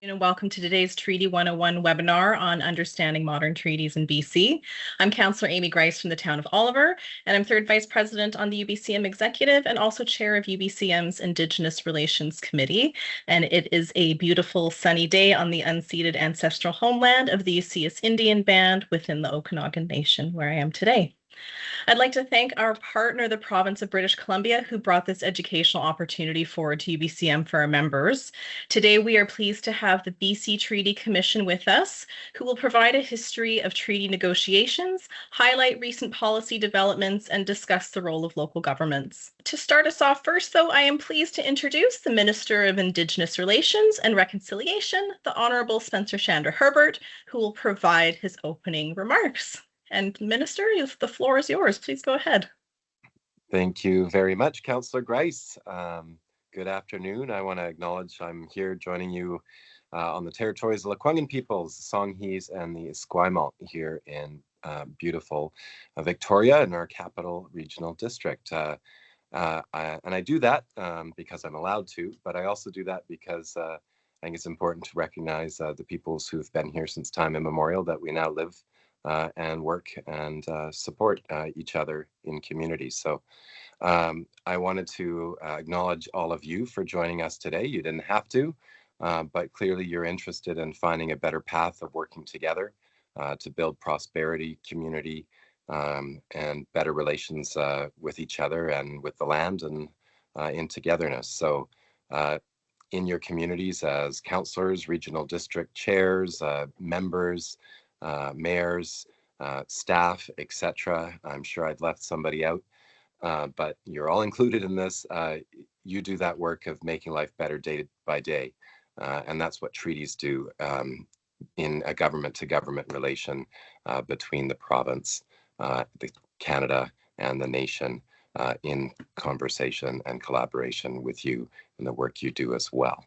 And welcome to today's Treaty 101 webinar on understanding modern treaties in BC. I'm Councillor Amy Grice from the town of Oliver, and I'm third vice president on the UBCM executive and also chair of UBCM's Indigenous Relations Committee. And it is a beautiful sunny day on the unceded ancestral homeland of the Usias Indian Band within the Okanagan Nation, where I am today. I'd like to thank our partner, the province of British Columbia, who brought this educational opportunity forward to UBCM for our members. Today, we are pleased to have the BC Treaty Commission with us, who will provide a history of treaty negotiations, highlight recent policy developments, and discuss the role of local governments. To start us off first, though, I am pleased to introduce the Minister of Indigenous Relations and Reconciliation, the Honourable Spencer Shander Herbert, who will provide his opening remarks. And Minister, the floor is yours. Please go ahead. Thank you very much, Councillor Grice. Good afternoon. I want to acknowledge I'm here joining you on the territories of the Lekwungen peoples, the Songhees and the Esquimalt here in beautiful Victoria in our capital regional district. And I do that because I'm allowed to, but I also do that because I think it's important to recognize the peoples who've been here since time immemorial, that we now live and work and support each other in communities. So I wanted to acknowledge all of you for joining us today. You didn't have to, but clearly you're interested in finding a better path of working together to build prosperity, community, and better relations with each other and with the land and in togetherness. So in your communities as councillors, regional district chairs, members, mayors, staff, etc. I'm sure I'd left somebody out, but you're all included in this. You do that work of making life better day by day, and that's what treaties do in a government-to-government relation between the province, Canada, and the nation in conversation and collaboration with you in the work you do as well.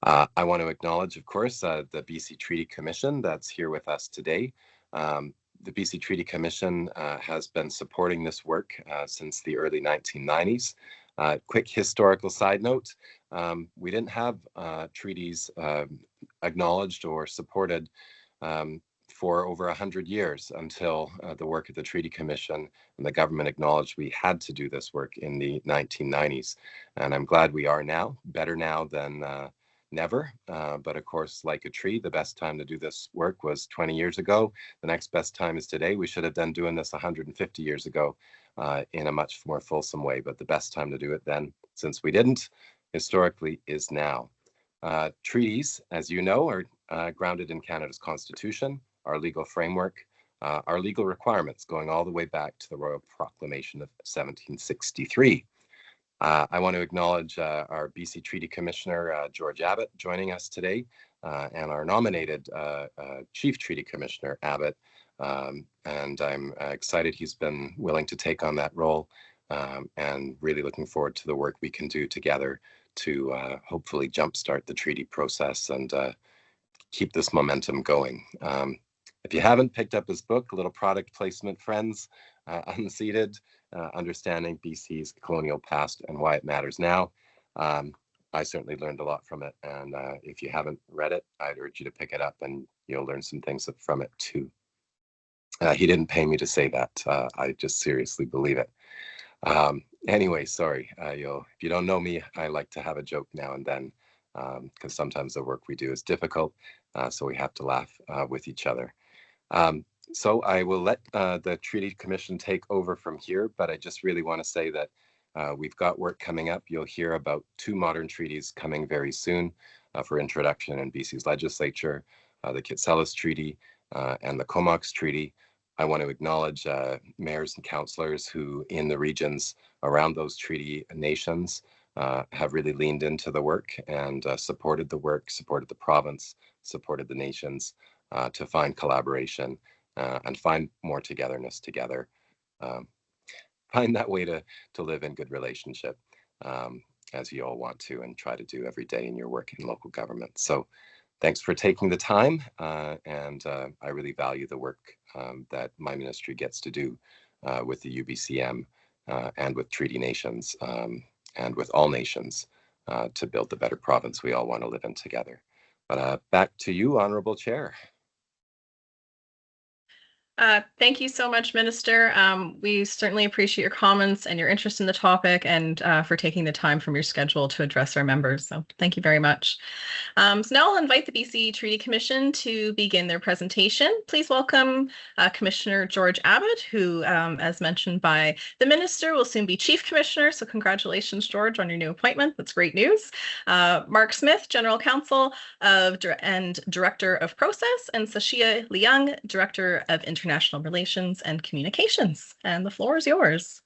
I want to acknowledge, of course, the BC Treaty Commission that's here with us today. The BC Treaty Commission has been supporting this work since the early 1990s. Quick historical side note, we didn't have treaties acknowledged or supported for over 100 years until the work of the Treaty Commission and the government acknowledged we had to do this work in the 1990s. And I'm glad we are now, better now than never, but of course, like a tree, the best time to do this work was 20 years ago. The next best time is today. We should have been doing this 150 years ago in a much more fulsome way, but the best time to do it then, since we didn't, historically, is now. Treaties, as you know, are grounded in Canada's Constitution, our legal framework, our legal requirements going all the way back to the Royal Proclamation of 1763. I want to acknowledge our BC Treaty Commissioner, George Abbott, joining us today, and our nominated Chief Treaty Commissioner, Abbott. And I'm excited he's been willing to take on that role and really looking forward to the work we can do together to hopefully jumpstart the treaty process and keep this momentum going. If you haven't picked up his book, a little product placement, friends, Unceded, Understanding BC's Colonial Past and Why It Matters Now. I certainly learned a lot from it. And if you haven't read it, I'd urge you to pick it up and you'll learn some things from it too. He didn't pay me to say that. I just seriously believe it. Anyway, sorry. If you don't know me, I like to have a joke now and then because sometimes the work we do is difficult. So we have to laugh with each other. So I will let the Treaty Commission take over from here, but I just really want to say that we've got work coming up. You'll hear about 2 modern treaties coming very soon for introduction in BC's legislature, the Kitselis Treaty and the Comox Treaty. I want to acknowledge mayors and councillors who in the regions around those treaty nations have really leaned into the work and supported the work, supported the province, supported the nations to find collaboration and find more togetherness together. Find that way to live in good relationship as you all want to and try to do every day in your work in local government. So thanks for taking the time and I really value the work that my ministry gets to do with the UBCM and with treaty nations and with all nations to build the better province we all want to live in together. But back to you, Honorable Chair. Thank you so much, Minister. We certainly appreciate your comments and your interest in the topic and for taking the time from your schedule to address our members. So thank you very much. So now I'll invite the BC Treaty Commission to begin their presentation. Please welcome Commissioner George Abbott, who, as mentioned by the Minister, will soon be Chief Commissioner. So congratulations, George, on your new appointment. That's great news. Mark Smith, General Counsel and Director of Process, and Sashia Liang, Director of International Relations and Communications. And the floor is yours.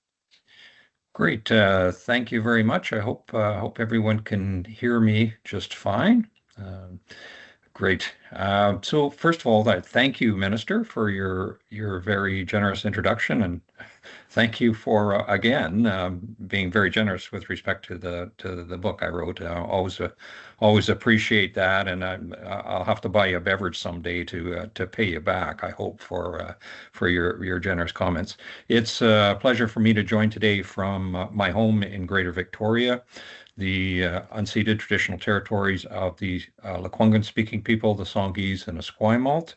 Great. Thank you very much. I hope everyone can hear me just fine. Great. So first of all, thank you, Minister, for your very generous introduction, and thank you for again being very generous with respect to the book I wrote. Always appreciate that, and I'll have to buy you a beverage someday to pay you back, I hope, for your generous comments. It's a pleasure for me to join today from my home in Greater Victoria, the unceded traditional territories of the Lekwungen-speaking people, the Songhees and Esquimalt.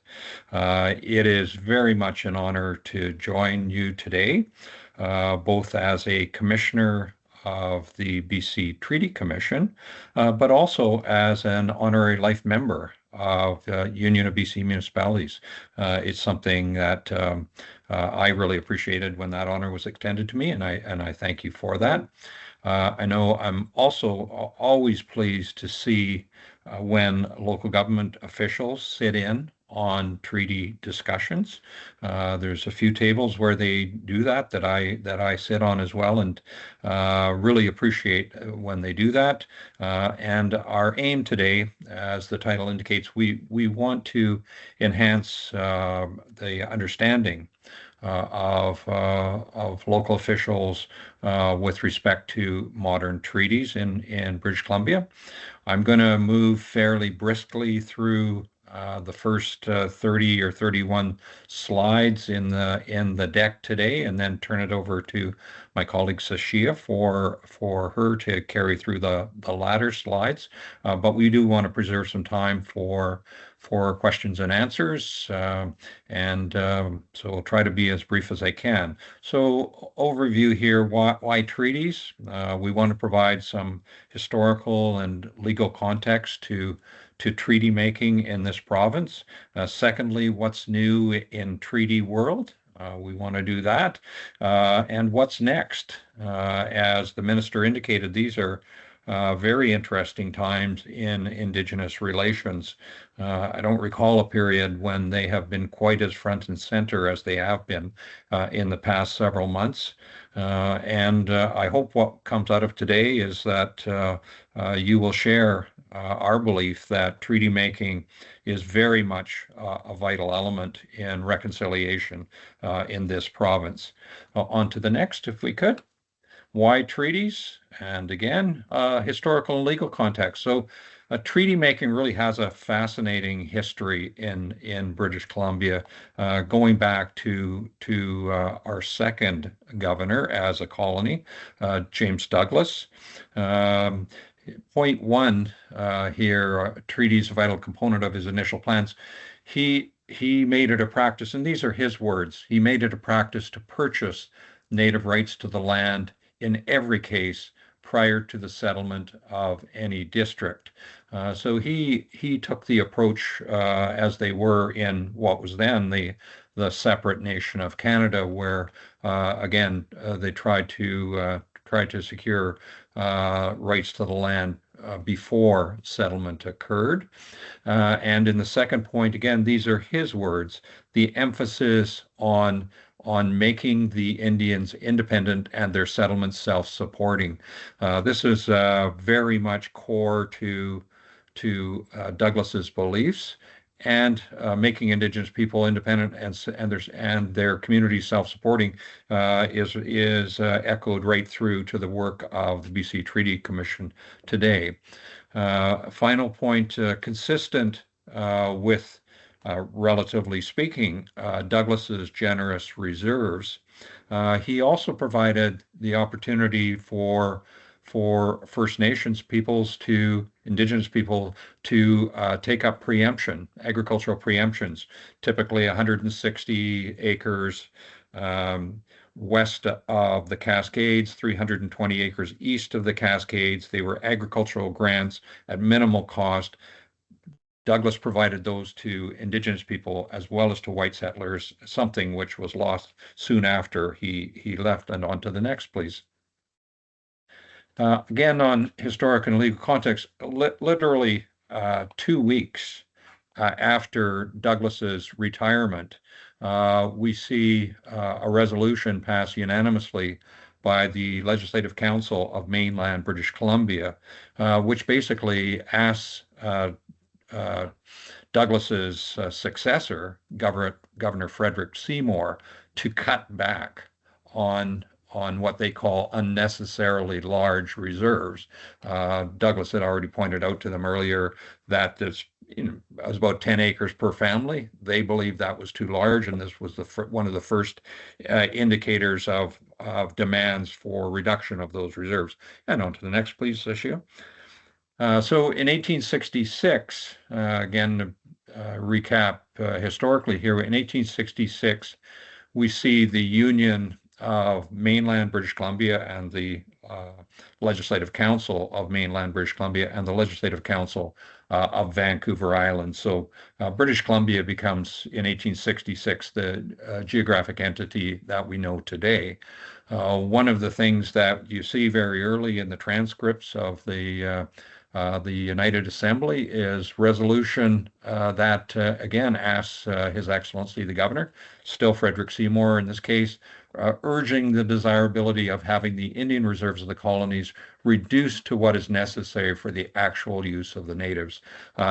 It is very much an honor to join you today, both as a commissioner of the BC Treaty Commission, but also as an honorary life member of Union of BC Municipalities. It's something that I really appreciated when that honor was extended to me, and I thank you for that. I know I'm also always pleased to see when local government officials sit in on treaty discussions. There's a few tables where they do that I sit on as well, and really appreciate when they do that. And our aim today, as the title indicates, we want to enhance the understanding of local officials with respect to modern treaties in British Columbia. I'm going to move fairly briskly through the first 30 or 31 slides in the deck today, and then turn it over to my colleague Sashia for her to carry through the latter slides. But we do want to preserve some time for questions and answers, so I'll try to be as brief as I can. So overview here, why treaties? We want to provide some historical and legal context to treaty making in this province. Secondly, what's new in treaty world? We want to do that. And what's next? As the minister indicated, these are very interesting times in Indigenous relations. I don't recall a period when they have been quite as front and center as they have been in the past several months. And I hope what comes out of today is that you will share our belief that treaty making is very much a vital element in reconciliation in this province. On to the next, if we could. Why treaties? And again, historical and legal context. So treaty making really has a fascinating history in British Columbia, going back to our second governor as a colony, James Douglas. Point one here, treaties a vital component of his initial plans. He made it a practice, and these are his words, he made it a practice to purchase native rights to the land in every case prior to the settlement of any district. So he took the approach as they were in what was then the separate nation of Canada, where again they tried to secure rights to the land before settlement occurred. And in the second point, again, these are his words, the emphasis on making the Indians independent and their settlements self-supporting. This is very much core to Douglas's beliefs, and making Indigenous people independent and their communities self-supporting is echoed right through to the work of the BC Treaty Commission today. Final point, consistent with relatively speaking, Douglas's generous reserves. He also provided the opportunity for for First Nations peoples to Indigenous people to take up preemption, agricultural preemptions, typically 160 acres west of the Cascades, 320 acres east of the Cascades. They were agricultural grants at minimal cost. Douglas provided those to Indigenous people as well as to white settlers, something which was lost soon after he left. And on to the next, please. Again, on historic and legal context, literally 2 weeks after Douglas's retirement, we see a resolution passed unanimously by the Legislative Council of mainland British Columbia, which basically asks Douglas's successor, Governor Frederick Seymour, to cut back on what they call unnecessarily large reserves. Douglas had already pointed out to them earlier that this was about 10 acres per family. They believed that was too large, and this was one of the first indicators of demands for reduction of those reserves. And on to the next, please, Shia. So in 1866, again, recap historically here, in 1866, we see the union of mainland British Columbia and the Legislative Council of mainland British Columbia and the Legislative Council of Vancouver Island. So British Columbia becomes, in 1866, the geographic entity that we know today. One of the things that you see very early in the transcripts of the United Assembly is resolution that, again, asks His Excellency the Governor, still Frederick Seymour in this case, urging the desirability of having the Indian reserves of the colonies reduced to what is necessary for the actual use of the natives.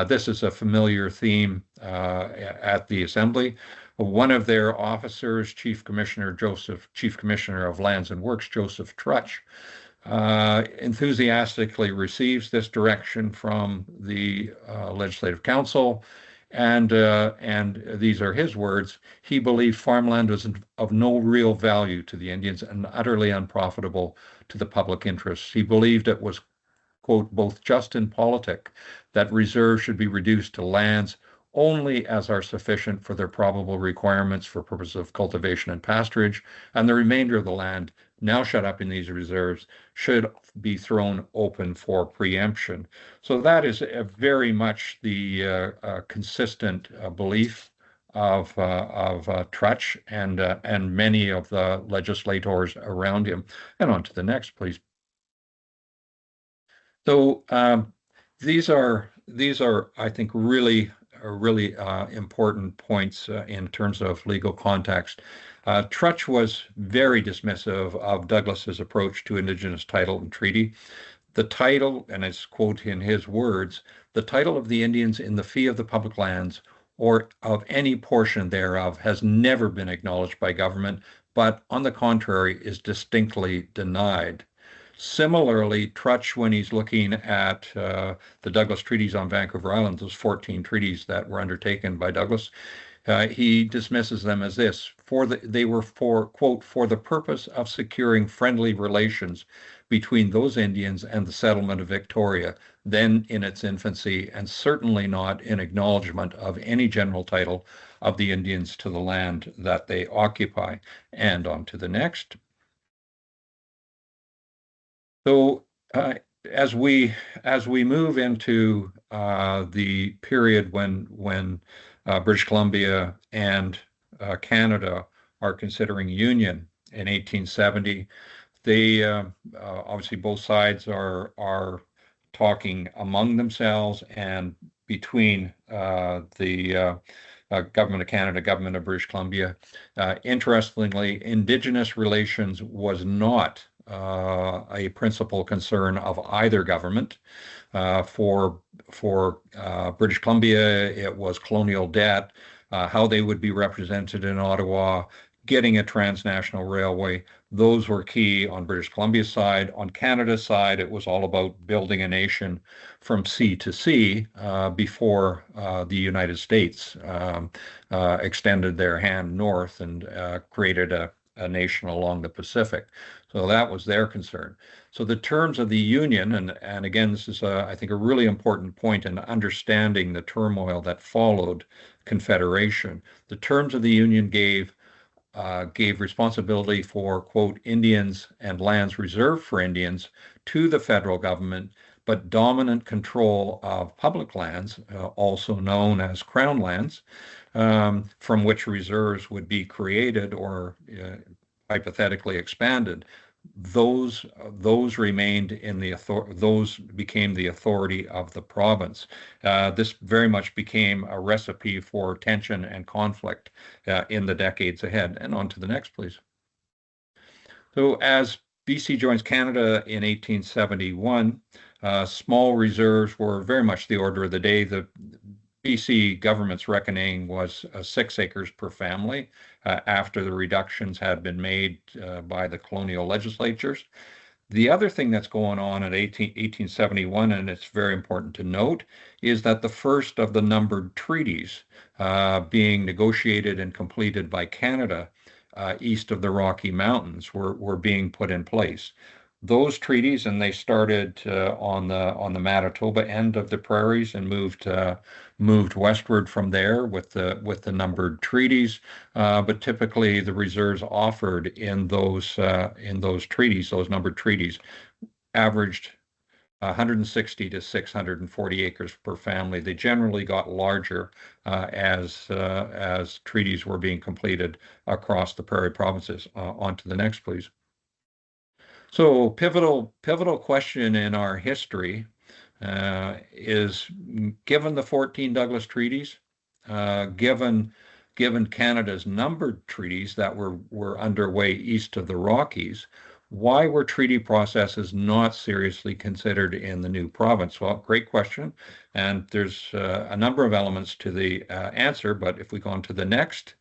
This is a familiar theme at the Assembly. One of their officers, Chief Commissioner of Lands and Works, Joseph Trutch, enthusiastically receives this direction from the Legislative Council, and these are his words: he believed farmland was of no real value to the Indians and utterly unprofitable to the public interests. He believed it was, quote, both just and politic that reserves should be reduced to lands only as are sufficient for their probable requirements for purposes of cultivation and pasturage, and the remainder of the land now shut up in these reserves should be thrown open for preemption. So that is very much the consistent belief of Trutch and many of the legislators around him. And on to the next, please. So these are, I think, really important points in terms of legal context. Trutch was very dismissive of Douglas's approach to Indigenous title and treaty. The title, and it's quote in his words, the title of the Indians in the fee of the public lands or of any portion thereof has never been acknowledged by government, but on the contrary is distinctly denied. Similarly, Trutch, when he's looking at the Douglas Treaties on Vancouver Island, those 14 treaties that were undertaken by Douglas, he dismisses them as this: they were for, quote, for the purpose of securing friendly relations between those Indians and the settlement of Victoria, then in its infancy, and certainly not in acknowledgement of any general title of the Indians to the land that they occupy. And on to the next. So as we move into the period when British Columbia and Canada are considering union in 1870, they obviously both sides are talking among themselves and between the Government of Canada, Government of British Columbia. Interestingly, Indigenous relations was not a principal concern of either government. For British Columbia, it was colonial debt, how they would be represented in Ottawa, getting a transnational railway. Those were key on British Columbia's side. On Canada's side, it was all about building a nation from sea to sea before the United States extended their hand north and created a nation along the Pacific. So that was their concern. So the terms of the union, and again, this is, I think, a really important point in understanding the turmoil that followed Confederation. The terms of the union gave responsibility for, quote, Indians and lands reserved for Indians to the federal government, but dominant control of public lands, also known as crown lands, from which reserves would be created or hypothetically expanded. Those remained in the those became the authority of the province. This very much became a recipe for tension and conflict in the decades ahead. And on to the next, please. So as BC joins Canada in 1871, small reserves were very much the order of the day. The BC government's reckoning was 6 acres per family after the reductions had been made by the colonial legislatures. The other thing that's going on in 1871, and it's very important to note, is that the first of the numbered treaties being negotiated and completed by Canada east of the Rocky Mountains were being put in place. Those treaties, and they started on the Manitoba end of the prairies and moved westward from there with the numbered treaties. But typically, the reserves offered in those treaties, those numbered treaties, averaged 160 to 640 acres per family. They generally got larger as treaties were being completed across the prairie provinces. On to the next, please. So pivotal question in our history is, given the 14 Douglas treaties, given Canada's numbered treaties that were underway east of the Rockies, why were treaty processes not seriously considered in the new province? Well, great question, and there's a number of elements to the answer, but if we go on to the next,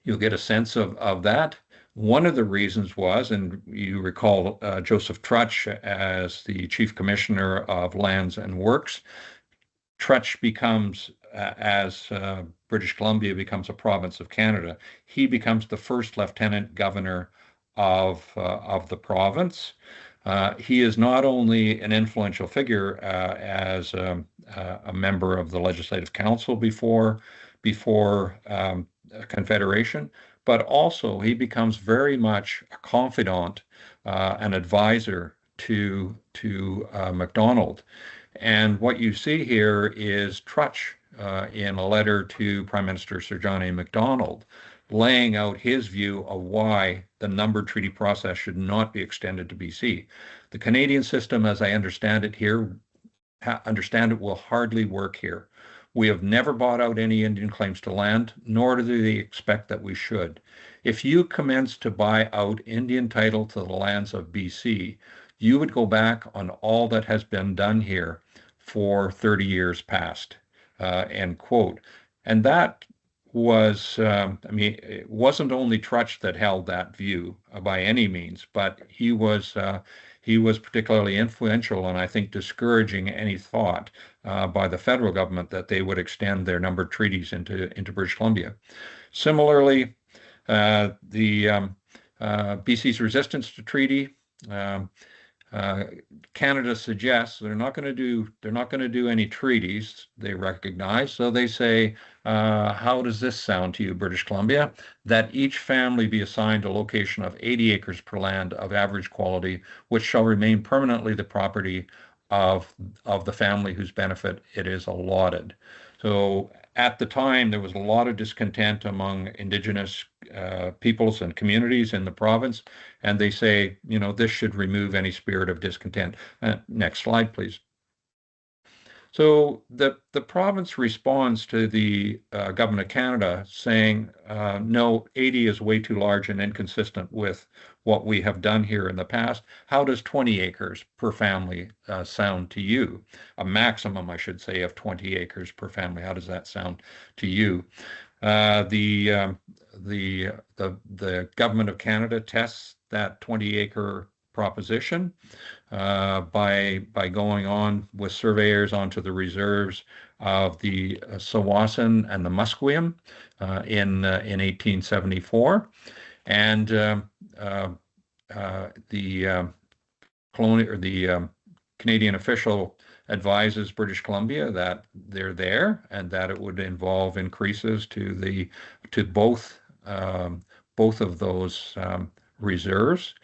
you'll get a sense of that. One of the reasons was, and you recall Joseph Trutch as the Chief Commissioner of Lands and Works. Trutch becomes, as British Columbia becomes a province of Canada, he becomes the first Lieutenant Governor of the province. He is not only an influential figure as a member of the Legislative Council before Confederation, but also he becomes very much a confidant, an advisor to Macdonald. And what you see here is Trutch in a letter to Prime Minister Sir John A. Macdonald, laying out his view of why the numbered treaty process should not be extended to BC. The Canadian system, as I understand it, will hardly work here. We have never bought out any Indian claims to land, nor do they expect that we should. If you commence to buy out Indian title to the lands of BC, you would go back on all that has been done here for 30 years past, end quote. And that was, it wasn't only Trutch that held that view by any means, but he was particularly influential and I think discouraging any thought by the federal government that they would extend their numbered treaties into British Columbia. Similarly, BC's resistance to treaty. Canada suggests they're not going to do any treaties. They recognize, so they say, how does this sound to you, British Columbia? That each family be assigned a location of 80 acres per land of average quality, which shall remain permanently the property of the family whose benefit it is allotted. So at the time, there was a lot of discontent among Indigenous peoples and communities in the province, and they say, this should remove any spirit of discontent. Next slide, please. So the province responds to the Government of Canada saying, no, 80 is way too large and inconsistent with what we have done here in the past. How does 20 acres per family sound to you? A maximum, I should say, of 20 acres per family. How does that sound to you? The Government of Canada tests that 20-acre proposition by going on with surveyors onto the reserves of the Tsawwassen and the Musqueam in 1874, and Canadian official advises British Columbia that they're there and that it would involve increases to both of those reserves.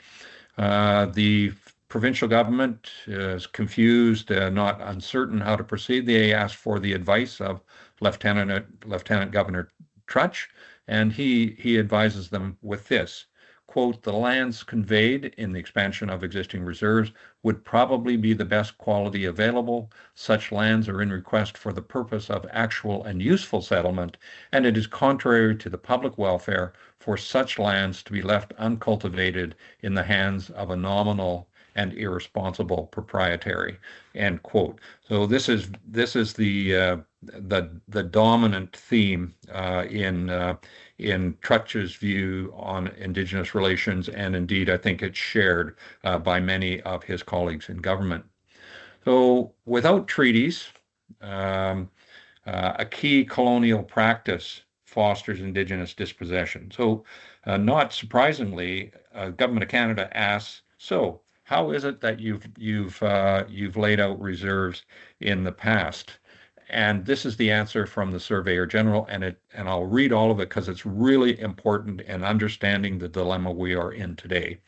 The provincial government is confused, not uncertain how to proceed. They asked for the advice of Lieutenant Governor Trutch, and he advises them with this. Quote, the lands conveyed in the expansion of existing reserves would probably be the best quality available. Such lands are in request for the purpose of actual and useful settlement, and it is contrary to the public welfare for such lands to be left uncultivated in the hands of a nominal and irresponsible proprietary. End quote. So this is the dominant theme in Trutch's view on Indigenous relations, and indeed I think it's shared by many of his colleagues in government. So without treaties, a key colonial practice fosters Indigenous dispossession. So not surprisingly, Government of Canada asks, so how is it that you've laid out reserves in the past? And this is the answer from the Surveyor General, and I'll read all of it because it's really important in understanding the dilemma we are in today.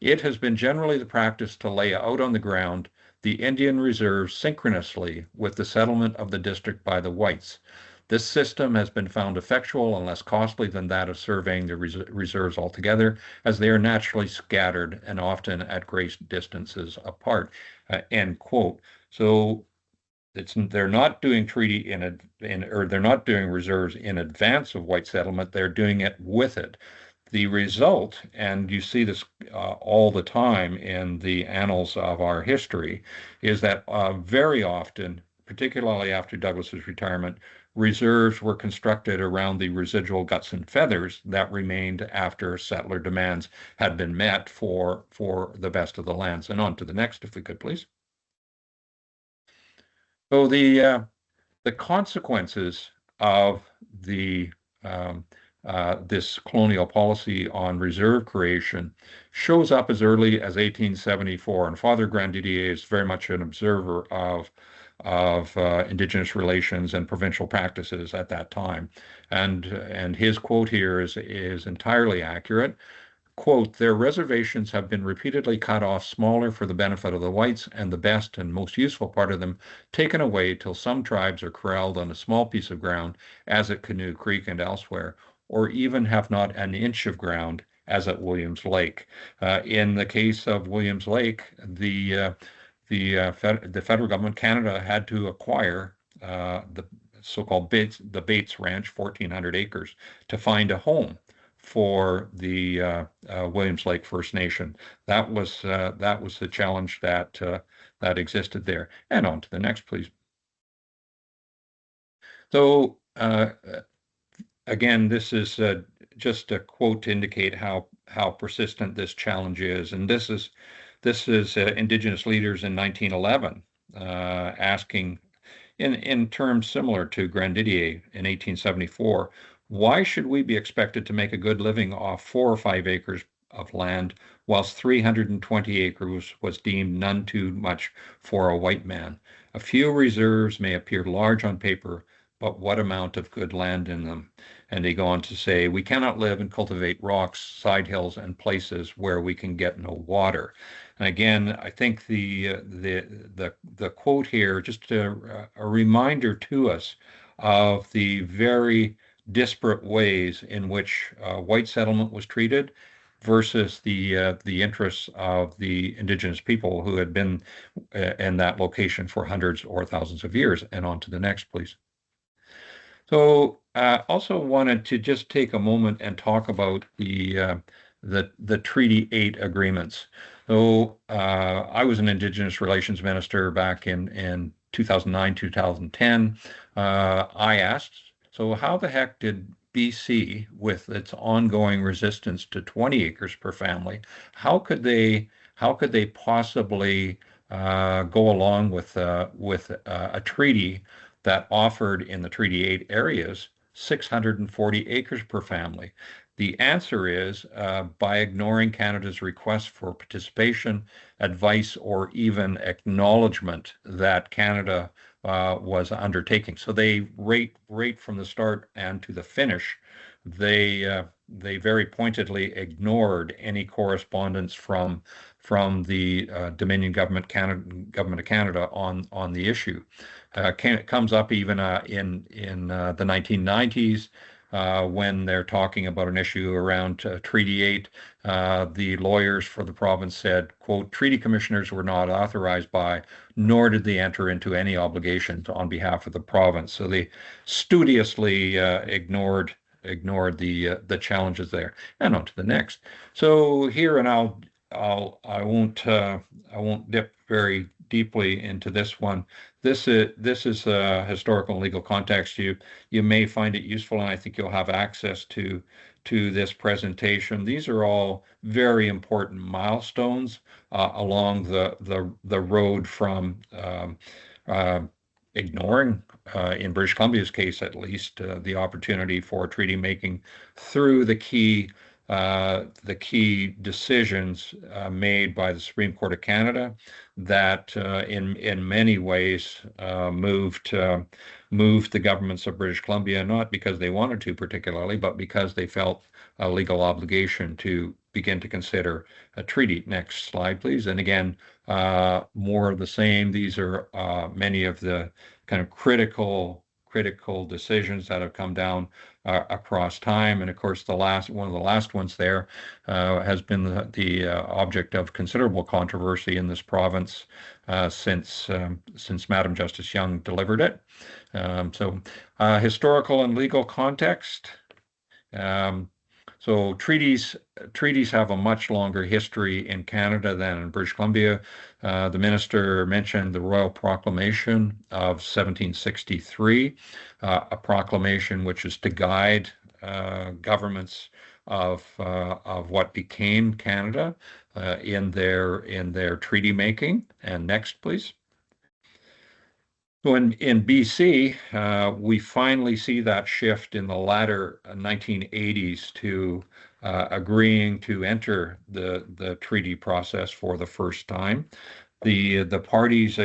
It has been generally the practice to lay out on the ground the Indian reserves synchronously with the settlement of the district by the whites. This system has been found effectual and less costly than that of surveying the reserves altogether, as they are naturally scattered and often at great distances apart. End quote. So they're not doing they're not doing reserves in advance of white settlement. They're doing it with it. The result, and you see this all the time in the annals of our history, is that very often, particularly after Douglas's retirement, reserves were constructed around the residual guts and feathers that remained after settler demands had been met for the best of the lands. And on to the next, if we could, please. So the consequences of this colonial policy on reserve creation shows up as early as 1874, and Father Grandidier is very much an observer of Indigenous relations and provincial practices at that time, and his quote here is entirely accurate. Quote, their reservations have been repeatedly cut off smaller for the benefit of the whites, and the best and most useful part of them taken away till some tribes are corralled on a small piece of ground, as at Canoe Creek and elsewhere, or even have not an inch of ground, as at Williams Lake. In the case of Williams Lake, the federal government, Canada, had to acquire the so-called Bates Ranch, 1,400 acres, to find a home for the Williams Lake First Nation. That was the challenge that existed there. And on to the next, please. So again, this is just a quote to indicate how persistent this challenge is, and this is Indigenous leaders in 1911 asking, in terms similar to Grandidier in 1874. Why should we be expected to make a good living off 4 or 5 acres of land, whilst 320 acres was deemed none too much for a white man? A few reserves may appear large on paper, but what amount of good land in them? And they go on to say, we cannot live and cultivate rocks, side hills, and places where we can get no water. And again, I think the quote here, just a reminder to us of the very disparate ways in which white settlement was treated versus the interests of the Indigenous people who had been in that location for hundreds or thousands of years. And on to the next, please. So also wanted to just take a moment and talk about the Treaty 8 agreements. So I was an Indigenous Relations Minister back in 2009, 2010. I asked, so how the heck did BC, with its ongoing resistance to 20 acres per family, how could they possibly go along with a treaty that offered in the Treaty 8 areas 640 acres per family? The answer is by ignoring Canada's request for participation, advice, or even acknowledgement that Canada was undertaking. So they right from the start and to the finish, they very pointedly ignored any correspondence from the Dominion government of Canada on the issue. It comes up even in the 1990s. When they're talking about an issue around Treaty 8, the lawyers for the province said, quote, treaty commissioners were not authorized by, nor did they enter into any obligations on behalf of the province. So they studiously ignored the challenges there. And on to the next. So here, and I won't dip very deeply into this one. This is a historical and legal context. You may find it useful, and I think you'll have access to this presentation. These are all very important milestones along the road from ignoring, in British Columbia's case at least, the opportunity for treaty making through the key decisions made by the Supreme Court of Canada that in many ways moved the governments of British Columbia, not because they wanted to particularly, but because they felt a legal obligation to begin to consider a treaty. Next slide, please. And again, more of the same. These are many of the kind of critical decisions that have come down across time. And of course, one of the last ones there has been the object of considerable controversy in this province since Madam Justice Young delivered it. So historical and legal context. So treaties have a much longer history in Canada than in British Columbia. The minister mentioned the Royal Proclamation of 1763, a proclamation which is to guide governments of what became Canada in their treaty making. And next, please. So in BC, we finally see that shift in the latter 1980s to agreeing to enter the treaty process for the first time. The parties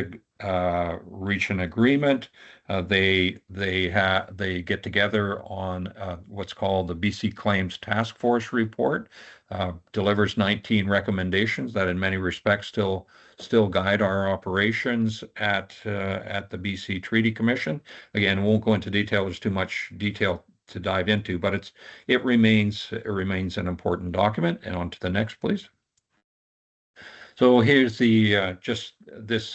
reach an agreement. They get together on what's called the BC Claims Task Force report. Delivers 19 recommendations that in many respects still guide our operations at the BC Treaty Commission. Again, won't go into detail. There's too much detail to dive into, but it remains an important document. And on to the next, please. So here's this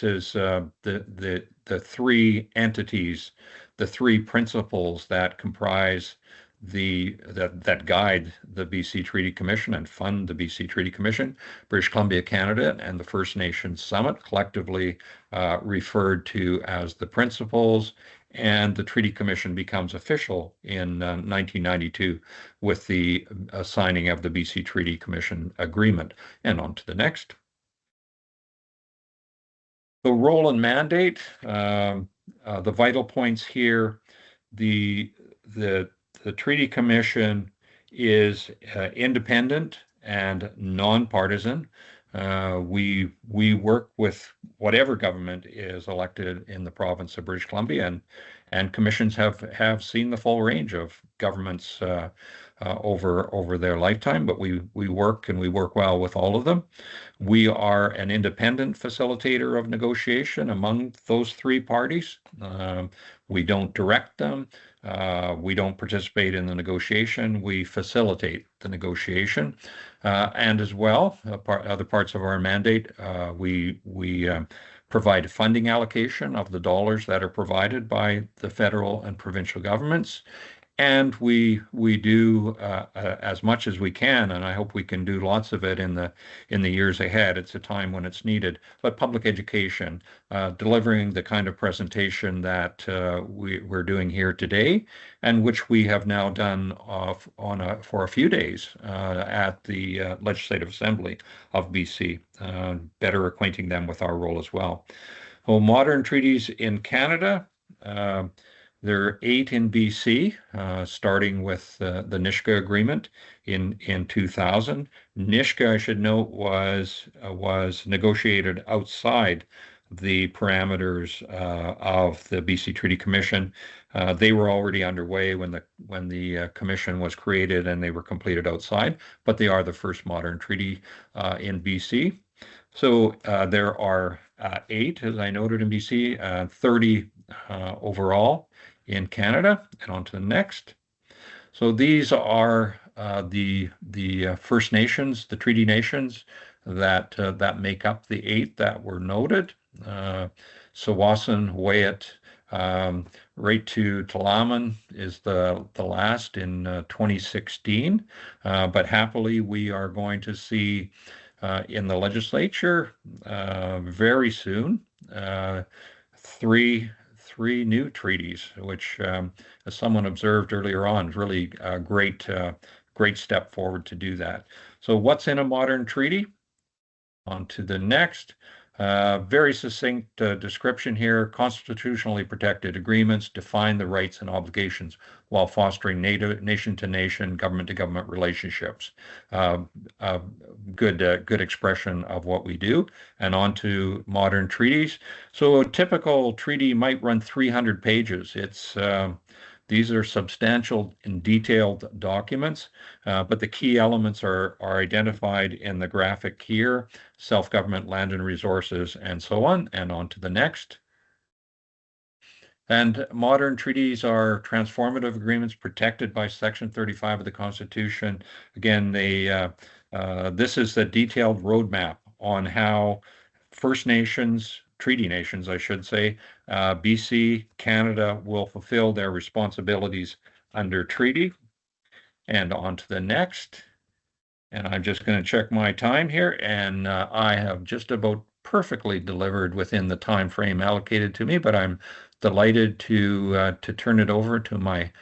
is the three entities, the three principles that comprise that guide the BC Treaty Commission and fund the BC Treaty Commission: British Columbia, Canada, and the First Nations Summit, collectively referred to as the principles. And the Treaty Commission becomes official in 1992 with the signing of the BC Treaty Commission agreement. And on to the next. The role and mandate, the vital points here: the Treaty Commission is independent and nonpartisan. We work with whatever government is elected in the province of British Columbia, and commissions have seen the full range of governments over their lifetime, but we work well with all of them. We are an independent facilitator of negotiation among those three parties. We don't direct them. We don't participate in the negotiation. We facilitate the negotiation. And as well, other parts of our mandate, we provide funding allocation of the dollars that are provided by the federal and provincial governments. And we do as much as we can, and I hope we can do lots of it in the years ahead. It's a time when it's needed. But public education, delivering the kind of presentation that we're doing here today, and which we have now done for a few days at the Legislative Assembly of BC, better acquainting them with our role as well. Well, modern treaties in Canada. There are 8 in BC, starting with the Nisga'a Agreement in 2000. Nisga'a, I should note, was negotiated outside the parameters of the BC Treaty Commission. They were already underway when the commission was created, and they were completed outside, but they are the first modern treaty in BC. So there are 8, as I noted, in BC, 30 overall in Canada. And on to the next. So these are the First Nations, the treaty nations that make up the 8 that were noted. Tsawwassen, Wiyut, right to Tla'amin is the last in 2016. But happily, we are going to see in the legislature very soon three new treaties, which, as someone observed earlier on, is really a great step forward to do that. So what's in a modern treaty? On to the next. Very succinct description here. Constitutionally protected agreements define the rights and obligations while fostering nation-to-nation, government-to-government relationships. Good expression of what we do. And on to modern treaties. So a typical treaty might run 300 pages. These are substantial and detailed documents, but the key elements are identified in the graphic here: self-government, land and resources, and so on. And on to the next. And modern treaties are transformative agreements protected by Section 35 of the Constitution. Again, this is the detailed roadmap on how First Nations, treaty nations, I should say, BC, Canada will fulfill their responsibilities under treaty. And on to the next. And I'm just going to check my time here, and I have just about perfectly delivered within the time frame allocated to me, but I'm delighted to turn it over to my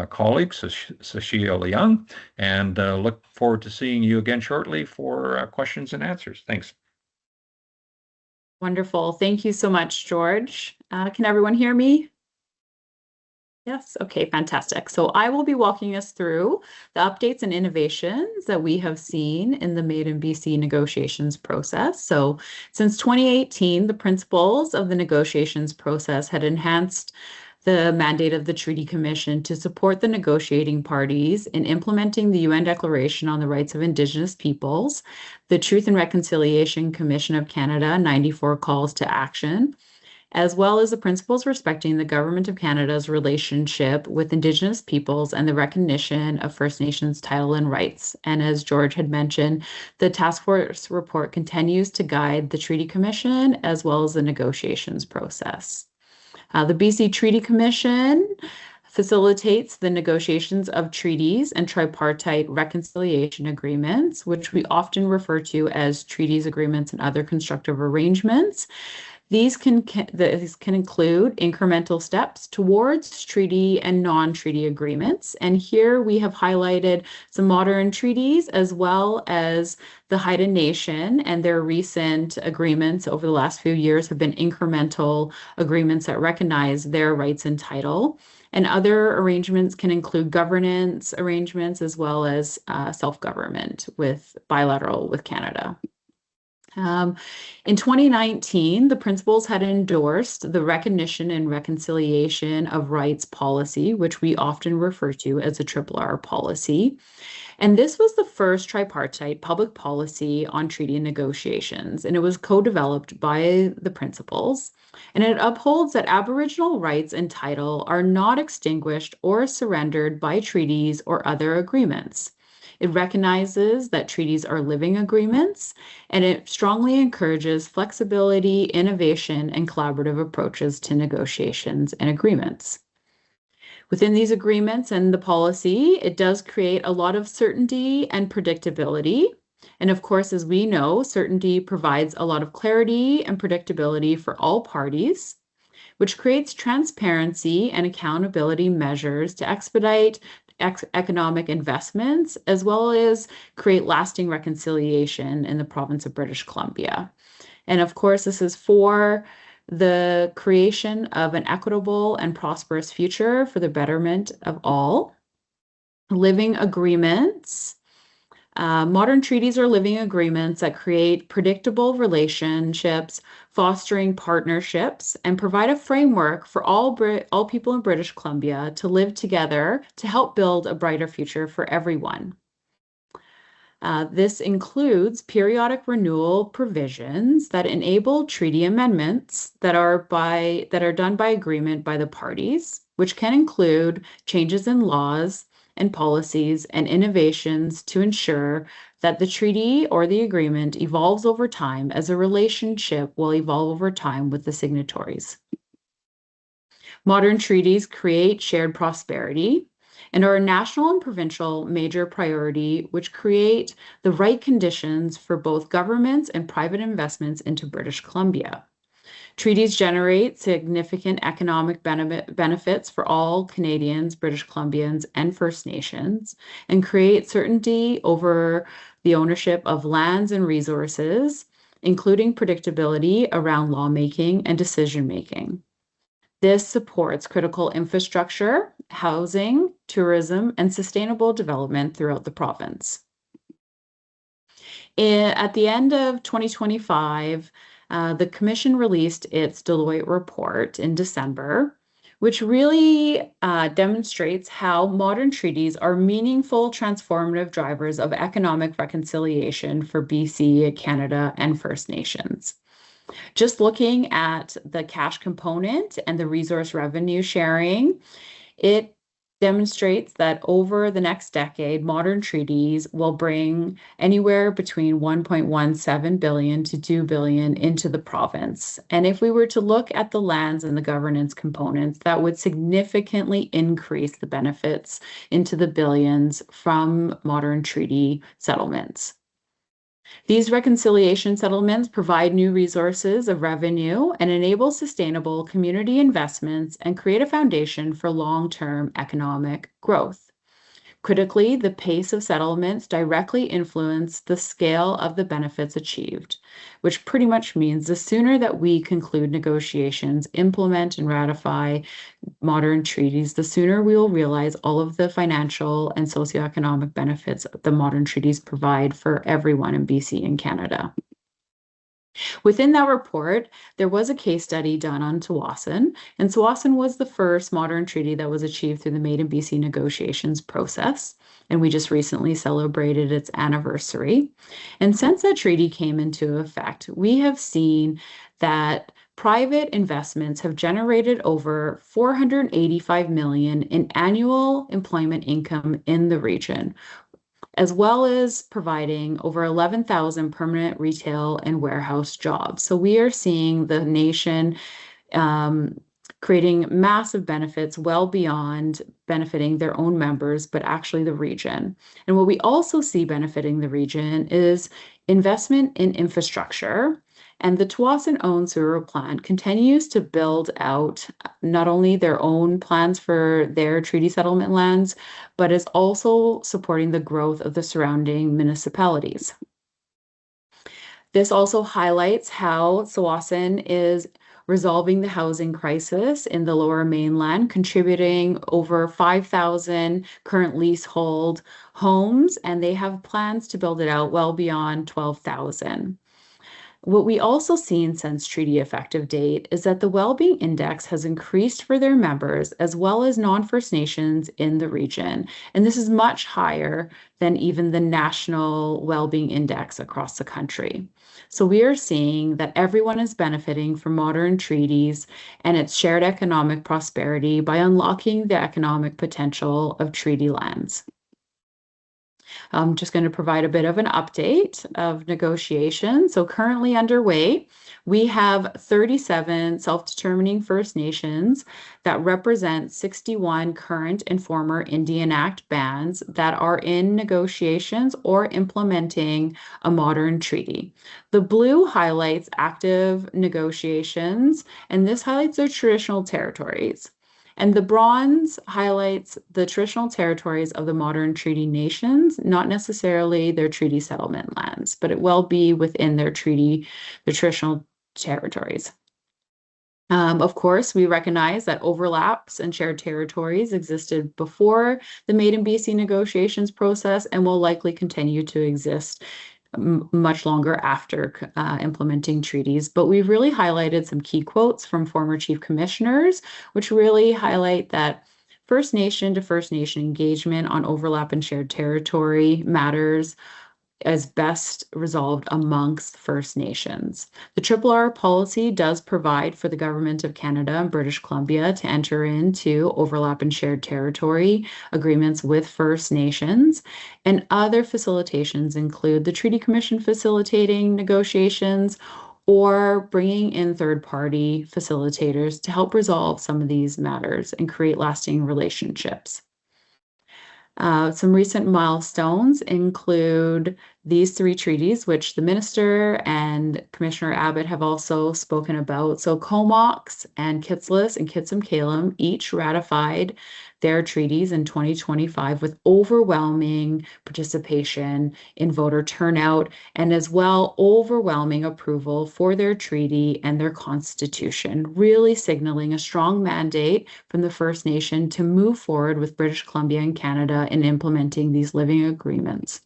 colleague, Sashia Leung, and look forward to seeing you again shortly for questions and answers. Thanks. Wonderful. Thank you so much, George. Can everyone hear me? Yes. Okay, fantastic. So I will be walking us through the updates and innovations that we have seen in the Made in BC negotiations process. So since 2018, the principles of the negotiations process had enhanced the mandate of the Treaty Commission to support the negotiating parties in implementing the UN Declaration on the Rights of Indigenous Peoples, the Truth and Reconciliation Commission of Canada 94 calls to action, as well as the principles respecting the Government of Canada's relationship with Indigenous peoples and the recognition of First Nations title and rights. And as George had mentioned, the task force report continues to guide the Treaty Commission as well as the negotiations process. The BC Treaty Commission facilitates the negotiations of treaties and tripartite reconciliation agreements, which we often refer to as treaties, agreements, and other constructive arrangements. These can include incremental steps towards treaty and non-treaty agreements. And here we have highlighted some modern treaties as well as the Haida Nation, and their recent agreements over the last few years have been incremental agreements that recognize their rights and title. And other arrangements can include governance arrangements as well as self-government with bilateral with Canada. In 2019, the principals had endorsed the Recognition and Reconciliation of Rights policy, which we often refer to as a RRR policy. And this was the first tripartite public policy on treaty negotiations, and it was co-developed by the principals. And it upholds that Aboriginal rights and title are not extinguished or surrendered by treaties or other agreements. It recognizes that treaties are living agreements, and it strongly encourages flexibility, innovation, and collaborative approaches to negotiations and agreements. Within these agreements and the policy, it does create a lot of certainty and predictability. And of course, as we know, certainty provides a lot of clarity and predictability for all parties, which creates transparency and accountability measures to expedite economic investments, as well as create lasting reconciliation in the province of British Columbia. And of course, this is for the creation of an equitable and prosperous future for the betterment of all. Living agreements. Modern treaties are living agreements that create predictable relationships, fostering partnerships, and provide a framework for all people in British Columbia to live together to help build a brighter future for everyone. This includes periodic renewal provisions that enable treaty amendments that are done by agreement by the parties, which can include changes in laws and policies and innovations to ensure that the treaty or the agreement evolves over time, as a relationship will evolve over time with the signatories. Modern treaties create shared prosperity and are a national and provincial major priority, which create the right conditions for both governments and private investments into British Columbia. Treaties generate significant economic benefits for all Canadians, British Columbians, and First Nations, and create certainty over the ownership of lands and resources, including predictability around lawmaking and decision-making. This supports critical infrastructure, housing, tourism, and sustainable development throughout the province. At the end of 2025, the Commission released its Deloitte report in December, which really demonstrates how modern treaties are meaningful transformative drivers of economic reconciliation for BC, Canada, and First Nations. Just looking at the cash component and the resource revenue sharing, it demonstrates that over the next decade, modern treaties will bring anywhere between 1.17 billion to 2 billion into the province. And if we were to look at the lands and the governance components, that would significantly increase the benefits into the billions from modern treaty settlements. These reconciliation settlements provide new resources of revenue and enable sustainable community investments and create a foundation for long-term economic growth. Critically, the pace of settlements directly influence the scale of the benefits achieved, which pretty much means the sooner that we conclude negotiations, implement and ratify modern treaties, the sooner we will realize all of the financial and socioeconomic benefits the modern treaties provide for everyone in BC and Canada. Within that report, there was a case study done on Tsawwassen, and Tsawwassen was the first modern treaty that was achieved through the Made in BC negotiations process, and we just recently celebrated its anniversary. And since that treaty came into effect, we have seen that private investments have generated over 485 million in annual employment income in the region, as well as providing over 11,000 permanent retail and warehouse jobs. So we are seeing the nation creating massive benefits well beyond benefiting their own members, but actually the region. And what we also see benefiting the region is investment in infrastructure. And the Tsawwassen-owned sewer plant continues to build out not only their own plans for their treaty settlement lands, but is also supporting the growth of the surrounding municipalities. This also highlights how Tsawwassen is resolving the housing crisis in the Lower Mainland, contributing over 5,000 current leasehold homes, and they have plans to build it out well beyond 12,000. What we also seen since treaty effective date is that the Wellbeing Index has increased for their members as well as non-First Nations in the region. And this is much higher than even the national Wellbeing Index across the country. So we are seeing that everyone is benefiting from modern treaties and its shared economic prosperity by unlocking the economic potential of treaty lands. I'm just going to provide a bit of an update of negotiations. So currently underway, we have 37 self-determining First Nations that represent 61 current and former Indian Act bands that are in negotiations or implementing a modern treaty. The blue highlights active negotiations, and this highlights their traditional territories. And the bronze highlights the traditional territories of the modern treaty nations, not necessarily their treaty settlement lands, but it will be within their traditional territories. Of course, we recognize that overlaps and shared territories existed before the Made in BC negotiations process and will likely continue to exist much longer after implementing treaties. But we've really highlighted some key quotes from former chief commissioners, which really highlight that First Nation to First Nation engagement on overlap and shared territory matters as best resolved amongst First Nations. The RRR policy does provide for the Government of Canada and British Columbia to enter into overlap and shared territory agreements with First Nations, and other facilitations include the Treaty Commission facilitating negotiations or bringing in third-party facilitators to help resolve some of these matters and create lasting relationships. Some recent milestones include these 3 treaties, which the Minister and Commissioner Abbott have also spoken about. So Comox and Kitsilus and Kitsum-Kalem each ratified their treaties in 2025 with overwhelming participation in voter turnout, and as well overwhelming approval for their treaty and their constitution, really signaling a strong mandate from the First Nation to move forward with British Columbia and Canada in implementing these living agreements.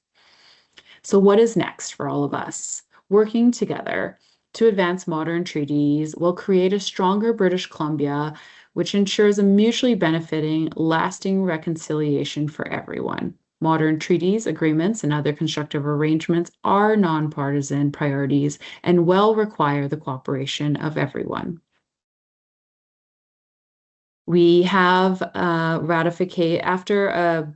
So what is next for all of us? Working together to advance modern treaties will create a stronger British Columbia, which ensures a mutually benefiting, lasting reconciliation for everyone. Modern treaties, agreements, and other constructive arrangements are nonpartisan priorities and will require the cooperation of everyone. We have after a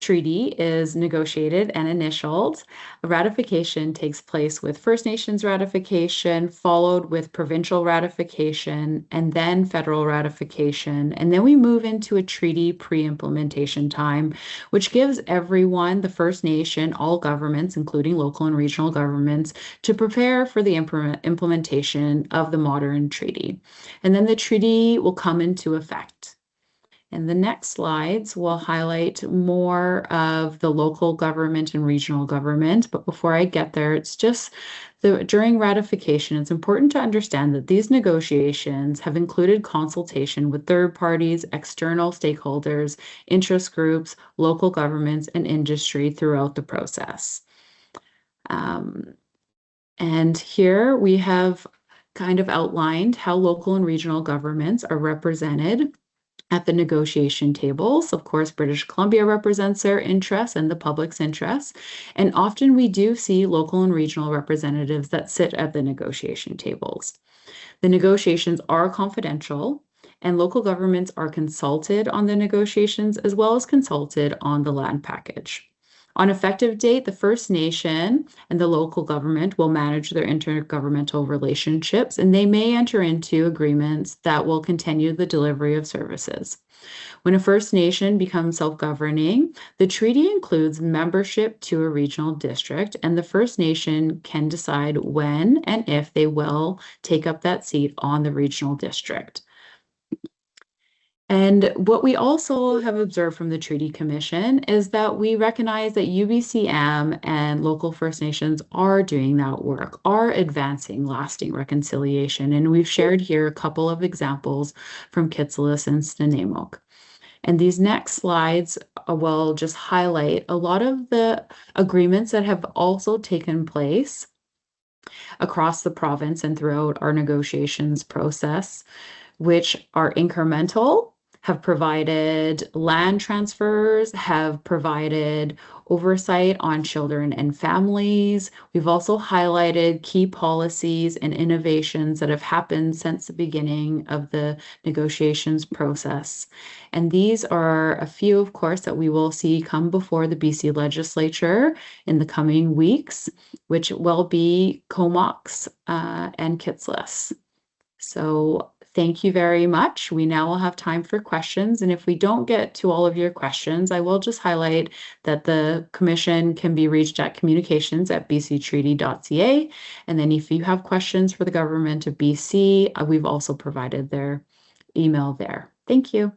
treaty is negotiated and initialed, ratification takes place with First Nations ratification, followed with provincial ratification, and then federal ratification. And then we move into a treaty pre-implementation time, which gives everyone, the First Nation, all governments, including local and regional governments, to prepare for the implementation of the modern treaty. And then the treaty will come into effect. And the next slides will highlight more of the local government and regional government. But before I get there, it's just during ratification, it's important to understand that these negotiations have included consultation with third parties, external stakeholders, interest groups, local governments, and industry throughout the process. And here we have kind of outlined how local and regional governments are represented at the negotiation tables. Of course, British Columbia represents their interests and the public's interests. And often we do see local and regional representatives that sit at the negotiation tables. The negotiations are confidential, and local governments are consulted on the negotiations as well as consulted on the land package. On effective date, the First Nation and the local government will manage their intergovernmental relationships, and they may enter into agreements that will continue the delivery of services. When a First Nation becomes self-governing, the treaty includes membership to a regional district, and the First Nation can decide when and if they will take up that seat on the regional district. And what we also have observed from the Treaty Commission is that we recognize that UBCM and local First Nations are doing that work, are advancing lasting reconciliation. And we've shared here a couple of examples from Kitsilus and Snuneymuxw. And these next slides will just highlight a lot of the agreements that have also taken place across the province and throughout our negotiations process, which are incremental, have provided land transfers, have provided oversight on children and families. We've also highlighted key policies and innovations that have happened since the beginning of the negotiations process. And these are a few, of course, that we will see come before the BC legislature in the coming weeks, which will be Comox and Kitsilus. So thank you very much. We now will have time for questions. And if we don't get to all of your questions, I will just highlight that the Commission can be reached at communications@bctreaty.ca. And then if you have questions for the Government of BC, we've also provided their email there. Thank you.